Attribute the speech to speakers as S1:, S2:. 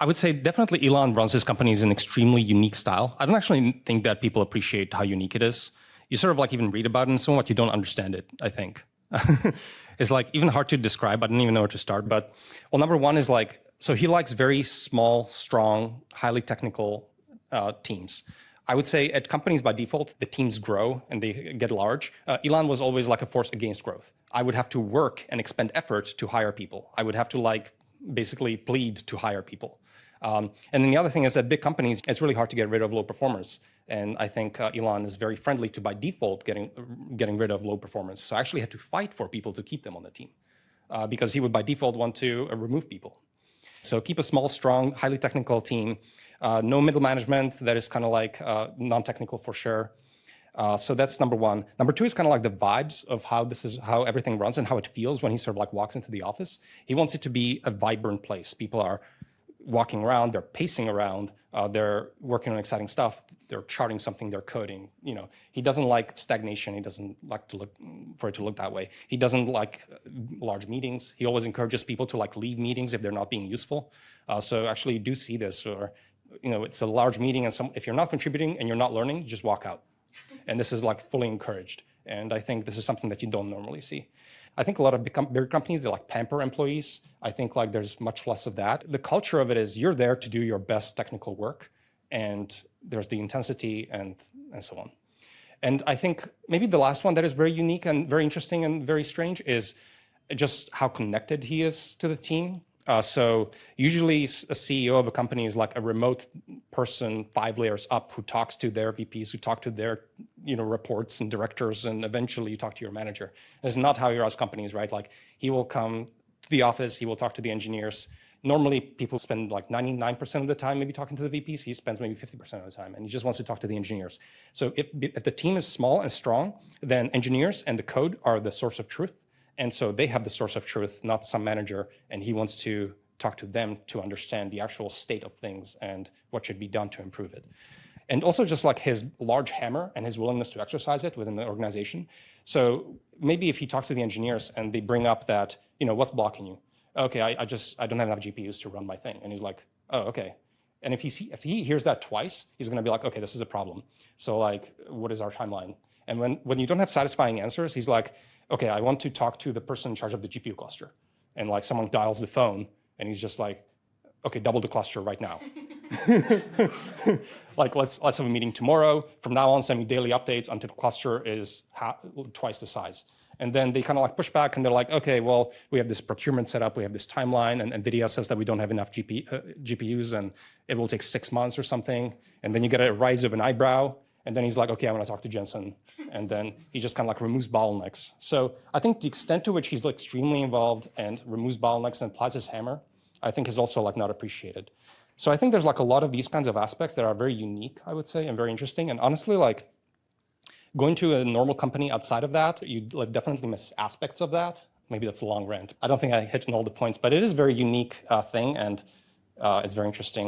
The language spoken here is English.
S1: I would say definitely Elon runs his companies in an extremely unique style. I don't actually think that people appreciate how unique it is. You sort of like even read about it and so much, you don't understand it, I think. It's like even hard to describe. I don't even know where to start. But well, number one is like, so he likes very small, strong, highly technical teams. I would say at companies by default, the teams grow and they get large. Elon was always like a force against growth. I would have to work and expend effort to hire people. I would have to like basically plead to hire people. And then the other thing is that big companies, it's really hard to get rid of low performers. And I think Elon is very friendly to, by default, getting rid of low performers. So I actually had to fight for people to keep them on the team because he would by default want to remove people. So keep a small, strong, highly technical team. No middle management that is kind of like non-technical for sure. So that's number one. Number two is kind of like the vibes of how everything runs and how it feels when he sort of like walks into the office. He wants it to be a vibrant place. People are walking around, they're pacing around, they're working on exciting stuff, they're charting something, they're coding. You know, he doesn't like stagnation. He doesn't like for it to look that way. He doesn't like large meetings. He always encourages people to like leave meetings if they're not being useful. So actually you do see this, or you know, it's a large meeting and if you're not contributing and you're not learning, just walk out. And this is like fully encouraged. And I think this is something that you don't normally see. I think a lot of bigger companies, they like pamper employees. I think like there's much less of that. The culture of it is you're there to do your best technical work, and there's the intensity and so on. And I think maybe the last one that is very unique and very interesting and very strange is just how connected he is to the team. So usually a CEO of a company is like a remote person 5 layers up who talks to their VPs, who talk to their reports and directors, and eventually you talk to your manager. That's not how he runs companies, right? Like he will come to the office, he will talk to the engineers. Normally people spend like 99% of the time maybe talking to the VPs. He spends maybe 50% of the time, and he just wants to talk to the engineers. So if the team is small and strong, then engineers and the code are the source of truth. And so they have the source of truth, not some manager, and he wants to talk to them to understand the actual state of things and what should be done to improve it. And also just like his large hammer and his willingness to exercise it within the organization. So maybe if he talks to the engineers and they bring up that, what's blocking you? Okay, I don't have enough GPUs to run my thing. And he's like, oh, okay. And if he hears that twice, he's going to be like, okay, this is a problem. So like, what is our timeline? And when you don't have satisfying answers, he's like, okay, I want to talk to the person in charge of the GPU cluster. And like someone dials the phone and he's just like, okay, double the cluster right now. Like, let's have a meeting tomorrow. From now on, send me daily updates until the cluster is twice the size. And then they kind of like push back and they're like, okay, well, we have this procurement set up, we have this timeline, and NVIDIA says that we don't have enough GPUs and it will take 6 months or something. And then you get a rise of an eyebrow. And then he's like, okay, I want to talk to Jensen. And then he just kind of like removes bottlenecks. So I think the extent to which he's like extremely involved and removes bottlenecks and applies his hammer, I think is also like not appreciated. So I think there's like a lot of these kinds of aspects that are very unique, I would say, and very interesting. And honestly, like going to a normal company outside of that, you like definitely miss aspects of that. Maybe that's a long rant. I don't think I hit on all the points, but it is a very unique thing, and it's very interesting.